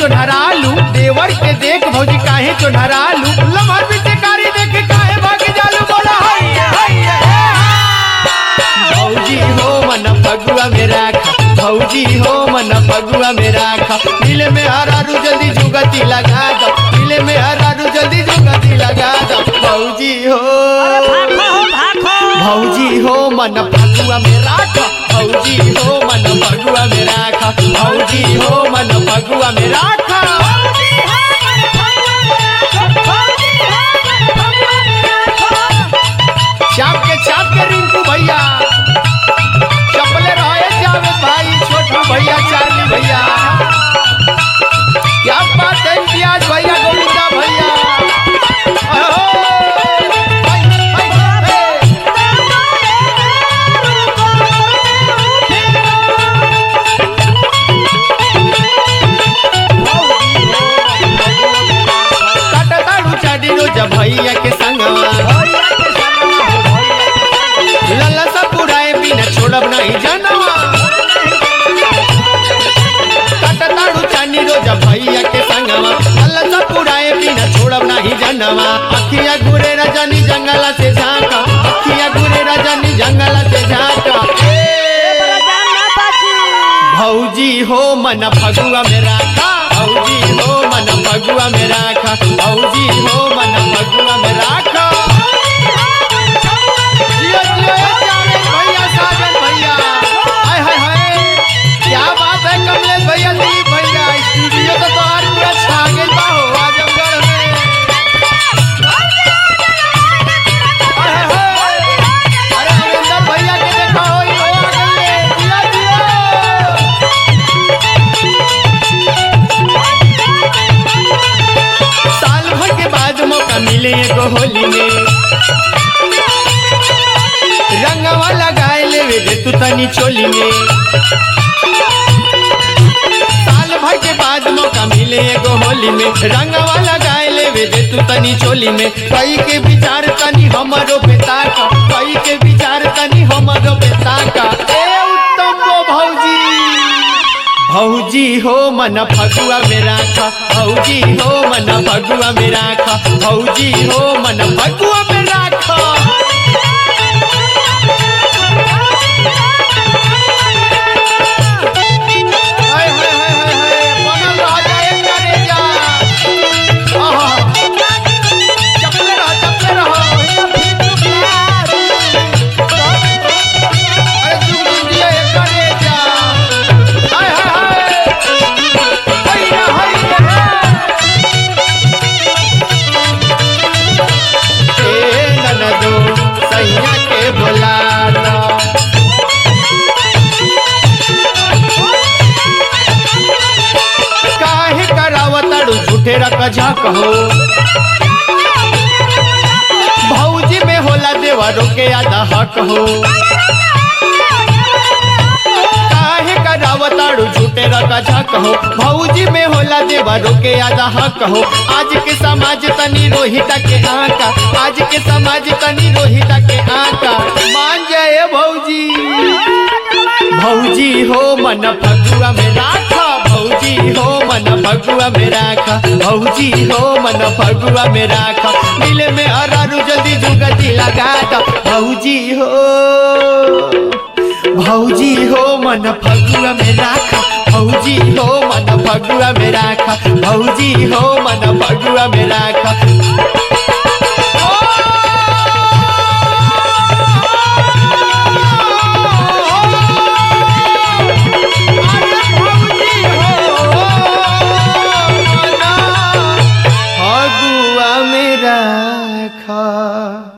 चोनहरालू, देवर के देख भौजी काहे चोनहरालू, लमहर पिचकारी देख काहे भाग जालू, बोला भौजी हो मन फगुआ में राखा, भौजी हो मन फगुआ में राखा, दिल में हरारू जल्दी जुगती लगा दो, दिल में हरारू जल्दी जुगती लगा दो, भौजी हो भौजी हो मन फगुआ में राखा, भौजी हो मन फगुआ में राखा, भौजी हो मन फगुआ में राखा। चाप के रिंकू भैया चपले रहे जावेद भाई, छोटू भैया, चार्ली भैया, क्या बात है इम्तियाज भैया, गोविंदा भैया, भैया के संगवा ललसा पुराए बिना छोड़ब नहीं जनवा, कटताड़ू चानी रोजा भैया के संगवा ललसा पुराए बिना छोड़ब नहीं जनवा, अखिया घुरे रजनी जंगला से झांका, अखिया घुरे रजनी जंगला से झांका, भौजी हो मन फगुआ में राखा, भौजी हो मन फगुआ में राखा, भौजी हो मन फगुआ में राखा। भैया साजन भैया, हाय हाय हाय, क्या बात है कमलेश भैया, दिलीप भैया, स्टूडियो तो बाहर पूरा छा गया बा हो आजमगढ़ में, अरे हरिंदर भैया के देखा हो आ गए, जिया जिया साल भर के बाद मौका मिले एगो होली में, रंगवा लगाए लेवे दे तू तनी चोली में, साल भर के बाद मौका मिले एगो होली में, रंगवा लगाए लेवे दे तू तनी चोली में, कई के विचार तनी हमरो बेटा का, कई के विचार तनी हमरो बेटा का, ए उत्तम वो भौजी, भौजी हो मन फगुआ में राखा, भौजी हो मन फगुआ में राखा, भौजी हो मन फगुआ में राखा। झा कहो भौजी में होला देवरों के आधा हक हो, काहे करावताड़ू झूठे रका झक हो, भौजी में होला देवरों के आधा हक हो, आज के समाज तनी रोहिता के आका, आज के समाज तनी रोहिता के आका, मान जाए भौजी, भौजी हो मन फगुआ में राखा, भौजी हो मन फगुआ में राखा, भौजी हो मन फगुआ में राखा, दिल में हरारू जल्दी जुगती लगा दो, भौजी हो मन फगुआ में राखा, भौजी हो मन फगुआ में राखा, भौजी हो मन फगुआ में राखा।